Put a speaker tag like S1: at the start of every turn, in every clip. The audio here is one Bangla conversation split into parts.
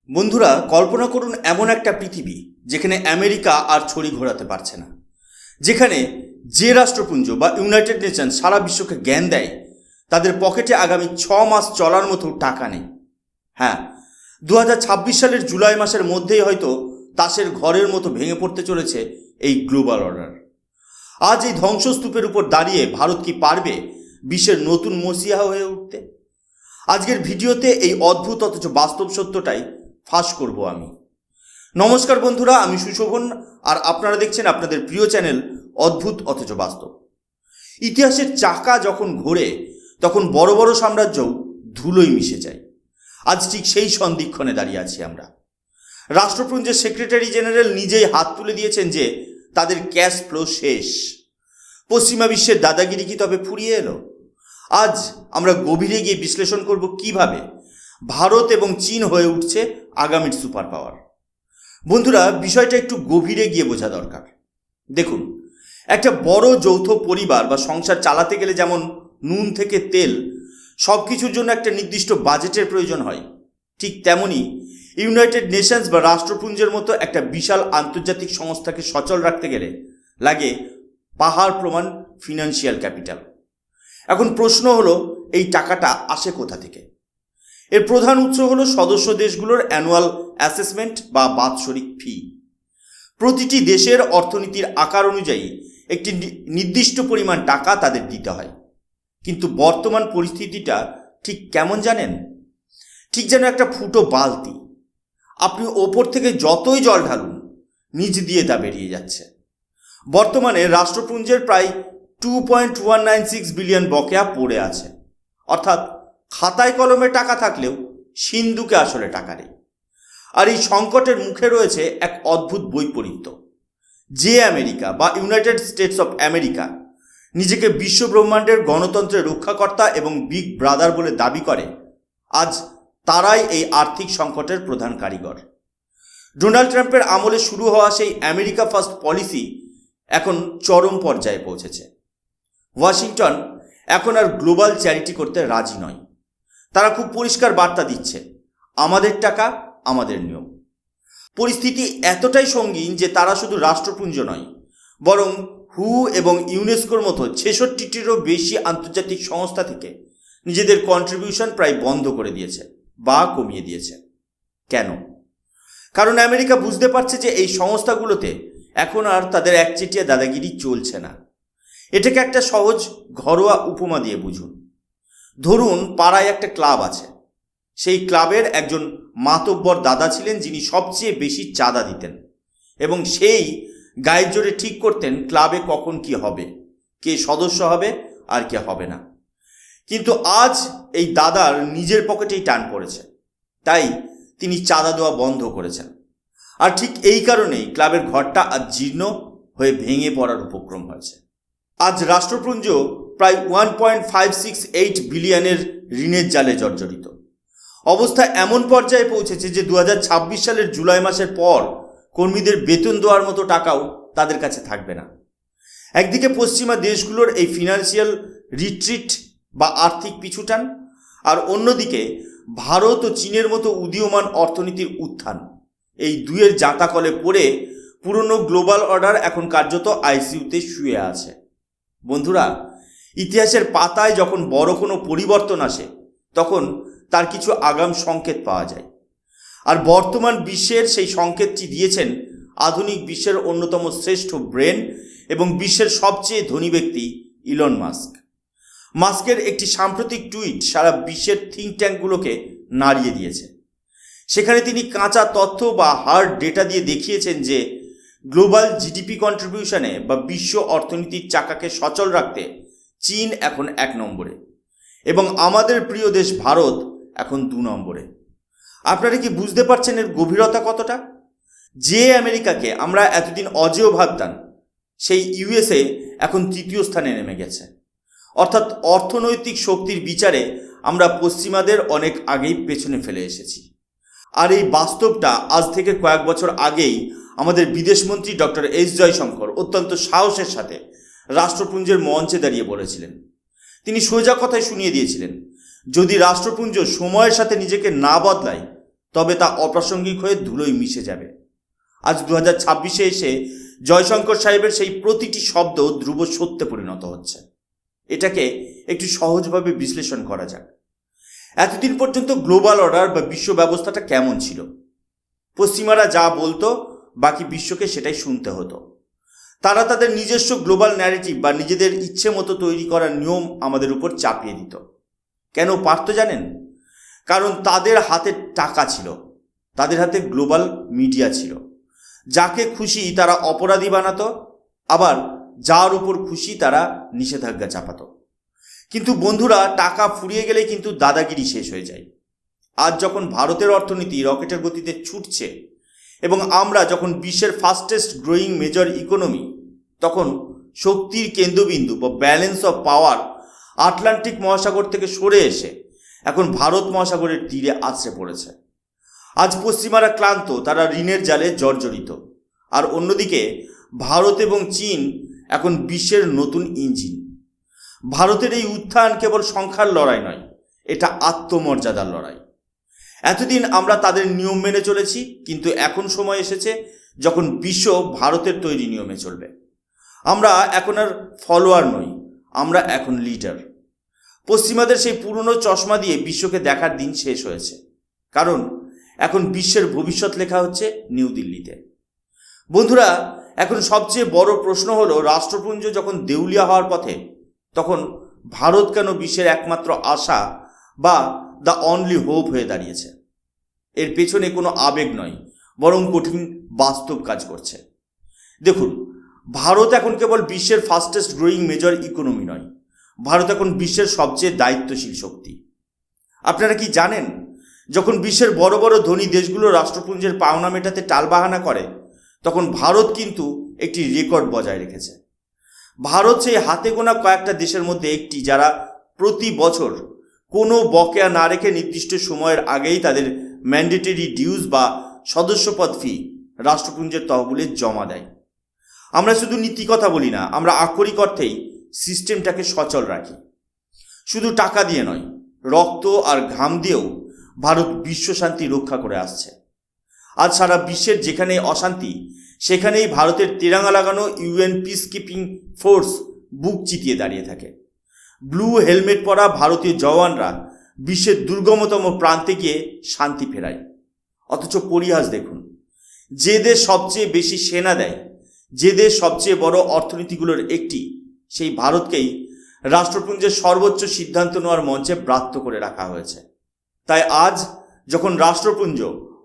S1: বন্ধুরা, কল্পনা করুন এমন একটা পৃথিবী যেখানে আমেরিকা আর ছড়ি ঘোরাতে পারছে না, যেখানে যে রাষ্ট্রপুঞ্জ বা ইউনাইটেড নেশন সারা বিশ্বকে জ্ঞান দেয় তাদের পকেটে আগামী 6 মাস চলার মতো টাকা নেই। হ্যাঁ, 2026 সালের জুলাই মাসের মধ্যেই হয়তো তাসের ঘরের মতো ভেঙে পড়তে চলেছে এই গ্লোবাল অর্ডার। আজ এই ধ্বংসস্তূপের উপর দাঁড়িয়ে ভারত কি পারবে বিশ্বের নতুন মসিহা হয়ে উঠতে? আজকের ভিডিওতে এই অদ্ভুত অথচ বাস্তব সত্যটাই ফাঁস করব আমি। নমস্কার বন্ধুরা, আমি সুশোভন আর আপনারা দেখছেন আপনাদের প্রিয় চ্যানেল অদ্ভুত অথচ বাস্তব। ইতিহাসের চাকা যখন ঘোরে তখন বড় বড় সাম্রাজ্যও ধুলোয় মিশে যায়। আজ ঠিক সেই সন্ধিক্ষণে দাঁড়িয়ে আছি আমরা। রাষ্ট্রপুঞ্জের সেক্রেটারি জেনারেল নিজেই হাত তুলে দিয়েছেন যে তাদের ক্যাশ ফ্লো শেষ। পশ্চিমা বিশ্বের দাদাগিরি কি তবে ফুরিয়ে এলো? আজ আমরা গভীরে গিয়ে বিশ্লেষণ করব কিভাবে ভারত এবং চীন হয়ে উঠছে আগামীর সুপার পাওয়ার। বন্ধুরা, বিষয়টা একটু গভীরে গিয়ে বোঝা দরকার। দেখুন, একটা বড় যৌথ পরিবার বা সংসার চালাতে গেলে যেমন নুন থেকে তেল সব কিছুর জন্য একটা নির্দিষ্ট বাজেটের প্রয়োজন হয়, ঠিক তেমনি ইউনাইটেড নেশনস বা রাষ্ট্রপুঞ্জের মতো একটা বিশাল আন্তর্জাতিক সংস্থাকে সচল রাখতে গেলে লাগে পাহাড় প্রমাণ ফিনান্সিয়াল ক্যাপিটাল। এখন প্রশ্ন হলো, এই টাকাটা আসে কোথা থেকে? এর প্রধান উৎস হলো সদস্য দেশগুলোর অ্যানুয়াল অ্যাসেসমেন্ট বা বাৎসরিক ফি। প্রতিটি দেশের অর্থনীতির আকার অনুযায়ী একটি নির্দিষ্ট পরিমাণ টাকা তাদের দিতে হয়। কিন্তু বর্তমান পরিস্থিতিটা ঠিক কেমন জানেন? ঠিক যেন একটা ফুটো বালতি, আপনি ওপর থেকে যতই জল ঢালুন নিচ দিয়ে তা বেরিয়ে যাচ্ছে। বর্তমানে রাষ্ট্রপুঞ্জের প্রায় 2.196 বিলিয়ন বকেয়া পড়ে আছে। অর্থাৎ খাতায় কলমে টাকা থাকলেও সিন্ধুকে আসলে টাকা নেই। আর এই সংকটের মুখে রয়েছে এক অদ্ভুত বৈপরীত্য। যে আমেরিকা বা ইউনাইটেড স্টেটস অফ আমেরিকা নিজেকে বিশ্বব্রহ্মাণ্ডের গণতন্ত্রের রক্ষাকর্তা এবং বিগ ব্রাদার বলে দাবি করে, আজ তারাই এই আর্থিক সংকটের প্রধান কারিগর। ডোনাল্ড ট্রাম্পের আমলে শুরু হওয়া সেই আমেরিকা ফার্স্ট পলিসি এখন চরম পর্যায়ে পৌঁছেছে। ওয়াশিংটন এখন আর গ্লোবাল চ্যারিটি করতে রাজি নয়। তারা খুব পরিষ্কার বার্তা দিচ্ছে, আমাদের টাকা আমাদের নিয়ম। পরিস্থিতি এতটাই সঙ্গীন যে তারা শুধু রাষ্ট্রপুঞ্জ নয়, বরং হু এবং ইউনেস্কোর মতো 66টিরও বেশি আন্তর্জাতিক সংস্থা থেকে নিজেদের কন্ট্রিবিউশন প্রায় বন্ধ করে দিয়েছে বা কমিয়ে দিয়েছে। কেন? কারণ আমেরিকা বুঝতে পারছে যে এই সংস্থাগুলোতে এখন আর তাদের একচেটিয়া দাদাগিরি চলছে না। এটাকে একটা সহজ ঘরোয়া উপমা দিয়ে বুঝুন। ধরুন, পাড়ায় একটা ক্লাব আছে। সেই ক্লাবের একজন মাতব্বর দাদা ছিলেন যিনি সবচেয়ে বেশি চাঁদা দিতেন এবং সেই গায়ের জোরে ঠিক করতেন ক্লাবে কখন কি হবে, কে সদস্য হবে আর কে হবে না। কিন্তু আজ এই দাদার নিজের পকেটেই টান পড়েছে, তাই তিনি চাঁদা দেওয়া বন্ধ করেছেন। আর ঠিক এই কারণেই ক্লাবের ঘরটা আজ জীর্ণ হয়ে ভেঙে পড়ার উপক্রম হয়েছে। আজ রাষ্ট্রপুঞ্জ প্রায় 1.568 বিলিয়নের ঋণের জালে জর্জরিত। অবস্থা এমন পর্যায়ে পৌঁছেছে যে 2026 সালের জুলাই মাসের পর কর্মীদের বেতন দেওয়ার মতো টাকাও তাদের কাছে থাকবে না। একদিকে পশ্চিমা দেশগুলোর এই ফিনান্সিয়াল রিট্রিট বা আর্থিক পিছুটান, আর অন্যদিকে ভারত ও চীনের মতো উদীয়মান অর্থনীতির উত্থান। এই দুয়ের জাঁতাকলে পড়ে পুরনো গ্লোবাল অর্ডার এখন কার্যত আইসিইউতে শুয়ে আছে। বন্ধুরা, ইতিহাসের পাতায় যখন বড় কোনো পরিবর্তন আসে তখন তার কিছু আগাম সংকেত পাওয়া যায়। আর বর্তমান বিশ্বের সেই সংকেতটি দিয়েছেন আধুনিক বিশ্বের অন্যতম শ্রেষ্ঠ ব্রেন এবং বিশ্বের সবচেয়ে ধনী ব্যক্তি ইলন মাস্ক। মাস্কের একটি সাম্প্রতিক টুইট সারা বিশ্বের থিঙ্ক ট্যাঙ্কগুলোকে নাড়িয়ে দিয়েছে। সেখানে তিনি কাঁচা তথ্য বা হার্ড ডেটা দিয়ে দেখিয়েছেন যে গ্লোবাল জিডিপি কন্ট্রিবিউশনে বা বিশ্ব অর্থনীতির চাকাকে সচল রাখতে চীন এখন 1 নম্বরে এবং আমাদের প্রিয় দেশ ভারত এখন 2 নম্বরে। আপনারা কি বুঝতে পারছেন এর গভীরতা কতটা? যে আমেরিকাকে আমরা এতদিন অজেয় ভাবতাম, সেই ইউএসএ এখন 3য় স্থানে নেমে গেছে। অর্থাৎ অর্থনৈতিক শক্তির বিচারে আমরা পশ্চিমাদের অনেক আগেই পেছনে ফেলে এসেছি। আর এই বাস্তবটা আজ থেকে কয়েক বছর আগেই আমাদের বিদেশমন্ত্রী ডক্টর এস জয়শঙ্কর অত্যন্ত সাহসের সাথে রাষ্ট্রপুঞ্জের মঞ্চে দাঁড়িয়ে বলেছিলেন। তিনি সোজা কথায় শুনিয়ে দিয়েছিলেন, যদি রাষ্ট্রপুঞ্জ সময়ের সাথে নিজেকে না বদলায় তবে তা অপ্রাসঙ্গিক হয়ে ধুলোয় মিশে যাবে। আজ 2026-এ এসে জয়শঙ্কর সাহেবের সেই প্রতিটি শব্দ ধ্রুব সত্যে পরিণত হচ্ছে। এটাকে একটু সহজভাবে বিশ্লেষণ করা যাক। এতদিন পর্যন্ত গ্লোবাল অর্ডার বা বিশ্ব ব্যবস্থাটা কেমন ছিল? পশ্চিমারা যা বলতো বাকি বিশ্বকে সেটাই শুনতে হতো। তারা তাদের নিজস্ব গ্লোবাল ন্যারেটিভ বা নিজেদের ইচ্ছে মতো তৈরি করার নিয়ম আমাদের উপর চাপিয়ে দিত। কেন পারত জানেন? কারণ তাদের হাতে টাকা ছিল, তাদের হাতে গ্লোবাল মিডিয়া ছিল। যাকে খুশি তারা অপরাধী বানাতো, আবার যার উপর খুশি তারা নিষেধাজ্ঞা চাপাতো। কিন্তু বন্ধুরা, টাকা ফুরিয়ে গেলে কিন্তু দাদাগিরি শেষ হয়ে যায়। আজ যখন ভারতের অর্থনীতি রকেটের গতিতে ছুটছে এবং আমরা যখন বিশ্বের ফাস্টেস্ট গ্রোয়িং মেজর ইকোনমি, তখন শক্তির কেন্দ্রবিন্দু বা ব্যালেন্স অফ পাওয়ার আটলান্টিক মহাসাগর থেকে সরে এসে এখন ভারত মহাসাগরের তীরে আছড়ে পড়েছে। আজ পশ্চিমারা ক্লান্ত, তারা ঋণের জালে জর্জরিত। আর অন্যদিকে ভারত এবং চীন এখন বিশ্বের নতুন ইঞ্জিন। ভারতের এই উত্থান কেবল সংখ্যার লড়াই নয়, এটা আত্মমর্যাদার লড়াই। এতদিন আমরা তাদের নিয়ম মেনে চলেছি, কিন্তু এখন সময় এসেছে যখন বিশ্ব ভারতের তৈরি নিয়মে চলবে। আমরা এখন আর ফলোয়ার নই, আমরা এখন লিডার। পশ্চিমাদের সেই পুরনো চশমা দিয়ে বিশ্বকে দেখার দিন শেষ হয়েছে, কারণ এখন বিশ্বের ভবিষ্যৎ লেখা হচ্ছে নিউ দিল্লিতে। বন্ধুরা, এখন সবচেয়ে বড় প্রশ্ন হলো, রাষ্ট্রপুঞ্জ যখন দেউলিয়া হওয়ার পথে, তখন ভারত কেন বিশ্বের একমাত্র আশা বা দ্য অনলি হোপ হয়ে দাঁড়িয়েছে? এর পেছনে কোনো আবেগ নয়, বরং কঠিন বাস্তব কাজ করছে। দেখুন, ভারত এখন কেবল বিশ্বের ফাস্টেস্ট গ্রোয়িং মেজর ইকোনমি নয়, ভারত এখন বিশ্বের সবচেয়ে দায়িত্বশীল শক্তি। আপনারা কি জানেন, যখন বিশ্বের বড় বড় ধনী দেশগুলো রাষ্ট্রপুঞ্জের পাওনা মেটাতে টালবাহানা করে, তখন ভারত কিন্তু একটি রেকর্ড বজায় রেখেছে। ভারত সেই হাতে গোনা কয়েকটা দেশের মধ্যে একটি, যারা প্রতি বছর কোনো বকেয়া না রেখে নির্দিষ্ট সময়ের আগেই তাদের ম্যান্ডেটরি ডিউজ বা সদস্যপদ ফি রাষ্ট্রপুঞ্জের তহবিলে জমা দেয়। আমরা শুধু নীতি কথা বলি না, আমরা আক্ষরিক অর্থেই সিস্টেমটাকে সচল রাখি। শুধু টাকা দিয়ে নয়, রক্ত আর ঘাম দিয়েও ভারত বিশ্ব শান্তি রক্ষা করে আসছে। আজ সারা বিশ্বের যেখানে অশান্তি, সেখানেই ভারতের তেরাঙ্গা লাগানো ইউএন পিস কিপিং ফোর্স বুক চিতিয়ে দাঁড়িয়ে থাকে। ব্লু হেলমেট পরা ভারতীয় জওয়ানরা বিশ্বের দুর্গমতম প্রান্তে গিয়ে শান্তি ফেরায়। অথচ পরিহাস দেখুন, যে দেশ সবচেয়ে বেশি সেনা দেয়, যে দেশ সবচেয়ে বড় অর্থনীতিগুলোর একটি, সেই ভারতকেই রাষ্ট্রপুঞ্জের সর্বোচ্চ সিদ্ধান্ত নেওয়ার মঞ্চে ব্রাত্য করে রাখা হয়েছে। তাই আজ যখন রাষ্ট্রপুঞ্জ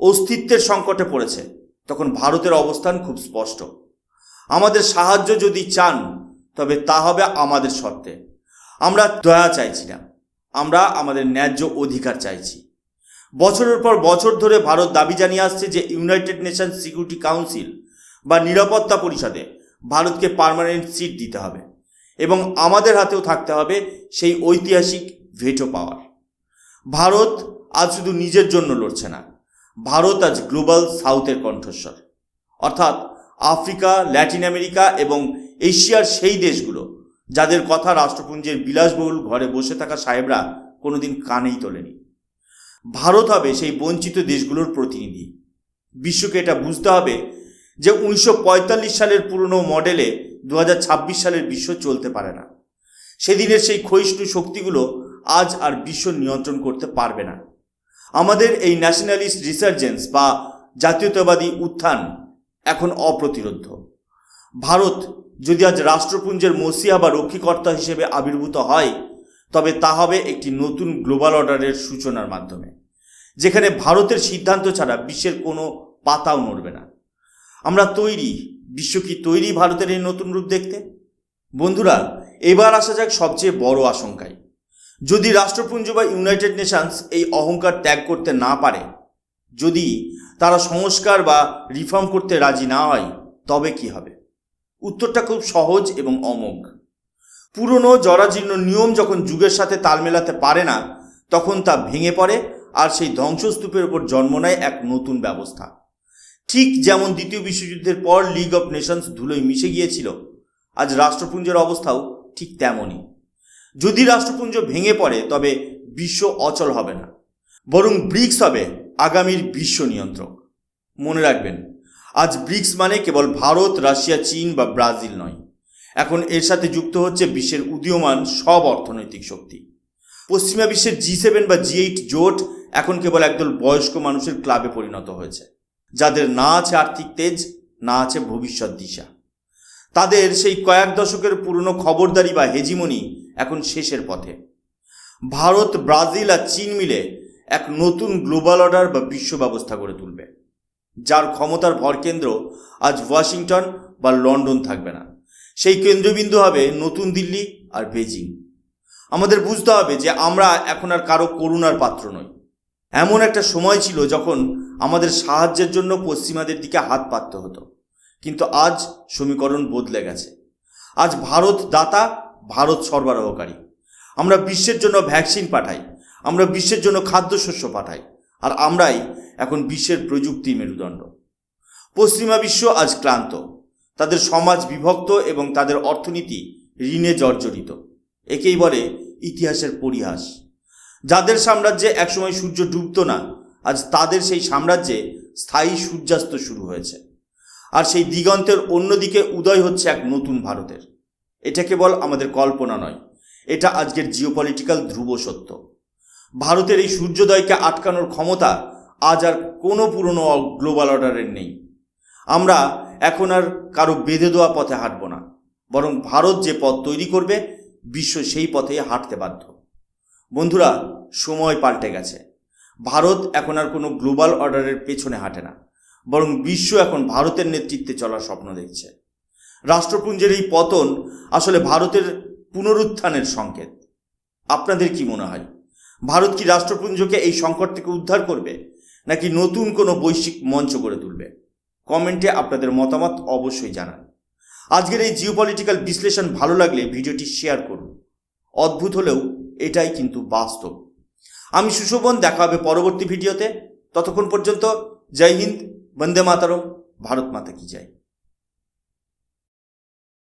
S1: অস্তিত্বের সংকটে পড়েছে, তখন ভারতের অবস্থান খুব স্পষ্ট। আমাদের সাহায্য যদি চান, তবে তা হবে আমাদের শর্তে। আমরা দয়া চাইছি না, আমরা আমাদের ন্যায্য অধিকার চাইছি। বছরের পর বছর ধরে ভারত দাবি জানিয়ে আসছে যে ইউনাইটেড নেশনস সিকিউরিটি কাউন্সিল বা নিরাপত্তা পরিষদে ভারতকে পার্মানেন্ট সিট দিতে হবে এবং আমাদের হাতেও থাকতে হবে সেই ঐতিহাসিক ভেটো পাওয়ার। ভারত আজ শুধু নিজের জন্য লড়ছে না, ভারত আজ গ্লোবাল সাউথের কণ্ঠস্বর, অর্থাৎ আফ্রিকা, ল্যাটিন আমেরিকা এবং এশিয়ার সেই দেশগুলো যাদের কথা রাষ্ট্রপুঞ্জের বিলাসবহুল ঘরে বসে থাকা সাহেবরা কোনোদিন কানেই তোলেনি। ভারত হবে সেই বঞ্চিত দেশগুলোর প্রতিনিধি। বিশ্বকে এটা বুঝতে হবে যে 1945 সালের পুরনো মডেলে 2026 সালের বিশ্ব চলতে পারে না। সেদিনের সেই ক্ষয়িষ্ণু শক্তিগুলো আজ আর বিশ্ব নিয়ন্ত্রণ করতে পারবে না। আমাদের এই ন্যাশনালিস্ট রিসার্জেন্স বা জাতীয়তাবাদী উত্থান এখন অপ্রতিরোধ্য। ভারত যদি আজ রাষ্ট্রপুঞ্জের মসিহা বা রক্ষীকর্তা হিসেবে আবির্ভূত হয়, তবে তা হবে একটি নতুন গ্লোবাল অর্ডারের সূচনার মাধ্যমে, যেখানে ভারতের সিদ্ধান্ত ছাড়া বিশ্বের কোনো পাতাও নড়বে না। আমরা তৈরি, বিশ্ব কি তৈরি ভারতের এই নতুন রূপ দেখতে? বন্ধুরা, এবার আসা যাক সবচেয়ে বড় আশঙ্কায়। যদি রাষ্ট্রপুঞ্জ বা ইউনাইটেড নেশনস এই অহংকার ত্যাগ করতে না পারে, যদি তারা সংস্কার বা রিফর্ম করতে রাজি না হয়, তবে কি হবে? উত্তরটা খুব সহজ এবং অমোঘ। পুরনো জরাজীর্ণ নিয়ম যখন যুগের সাথে তাল মেলাতে পারে না, তখন তা ভেঙে পড়ে আর সেই ধ্বংসস্তূপের উপর জন্ম নেয় এক নতুন ব্যবস্থা। ঠিক যেমন দ্বিতীয় বিশ্বযুদ্ধের পর লিগ অফ নেশনস ধুলোয় মিশে গিয়েছিল, আজ রাষ্ট্রপুঞ্জের অবস্থাও ঠিক তেমনই। যদি রাষ্ট্রপুঞ্জ ভেঙে পড়ে, তবে বিশ্ব অচল হবে না, বরং ব্রিক্স হবে আগামীর বিশ্ব নিয়ন্ত্রক। মনে রাখবেন, আজ ব্রিক্স মানে কেবল ভারত, রাশিয়া, চীন বা ব্রাজিল নয়, এখন এর সাথে যুক্ত হচ্ছে বিশ্বের উদীয়মান সব অর্থনৈতিক শক্তি। পশ্চিমা বিশ্বের G7 বা G8 জোট এখন কেবল একদল বয়স্ক মানুষের ক্লাবে পরিণত হয়েছে, যাদের না আছে আর্থিক তেজ, না আছে ভবিষ্যৎ দিশা। তাদের সেই কয়েক দশকের পুরনো খবরদারি বা হেজিমনি এখন শেষের পথে। ভারত, ব্রাজিল আর চীন মিলে এক নতুন গ্লোবাল অর্ডার বা বিশ্ব ব্যবস্থা গড়ে তুলবে, যার ক্ষমতার ভরকেন্দ্র আজ ওয়াশিংটন বা লন্ডন থাকবে না। সেই কেন্দ্রবিন্দু হবে নতুন দিল্লি আর বেজিং। আমাদের বুঝতে হবে যে আমরা এখন আর কারো করুণার পাত্র নই। এমন একটা সময় ছিল যখন আমাদের সাহায্যের জন্য পশ্চিমাদের দিকে হাত পাততে হতো, কিন্তু আজ সমীকরণ বদলে গেছে। আজ ভারত দাতা, ভারত সরবরাহকারী। আমরা বিশ্বের জন্য ভ্যাকসিন পাঠাই, আমরা বিশ্বের জন্য খাদ্যশস্য পাঠাই, আর আমরাই এখন বিশ্বের প্রযুক্তির মেরুদণ্ড। পশ্চিমা বিশ্ব আজ ক্লান্ত, তাদের সমাজ বিভক্ত এবং তাদের অর্থনীতি ঋণে জর্জরিত। একেই বলে ইতিহাসের পরিহাস। যাদের সাম্রাজ্যে একসময় সূর্য ডুবত না, আজ তাদের সেই সাম্রাজ্যে স্থায়ী সূর্যাস্ত শুরু হয়েছে। আর সেই দিগন্তের অন্যদিকে উদয় হচ্ছে এক নতুন ভারতের। এটা কেবল আমাদের কল্পনা নয়, এটা আজকের জিওপলিটিক্যাল ধ্রুব সত্য। ভারতের এই সূর্যোদয়কে আটকানোর ক্ষমতা আজ আর কোনো পুরনো গ্লোবাল অর্ডারের নেই। আমরা এখন আর কারো বেঁধে দেওয়া পথে হাঁটব না, বরং ভারত যে পথ তৈরি করবে, বিশ্ব সেই পথে হাঁটতে বাধ্য। বন্ধুরা, সময় পাল্টে গেছে। ভারত এখন আর কোনো গ্লোবাল অর্ডারের পেছনে হাঁটে না, বরং বিশ্ব এখন ভারতের নেতৃত্বে চলার স্বপ্ন দেখছে। রাষ্ট্রপুঞ্জের এই পতন আসলে ভারতের পুনরুত্থানের সংকেত। আপনাদের কি মনে হয়, ভারত কি রাষ্ট্রপুঞ্জকে এই সংকট থেকে উদ্ধার করবে, নাকি নতুন কোনো বৈশ্বিক মঞ্চ গড়ে তুলবে? কমেন্টে আপনাদের মতামত অবশ্যই জানান। আজকের এই জিওপলিটিক্যাল বিশ্লেষণ ভালো লাগলে ভিডিওটি শেয়ার করুন। অদ্ভুত হলেও এটাই কিন্তু বাস্তব। আমি সুশোভন, দেখা হবে পরবর্তী ভিডিওতে। ততক্ষণ পর্যন্ত জয় হিন্দ, বন্দে মাতরম, ভারত মাতা কি জয়।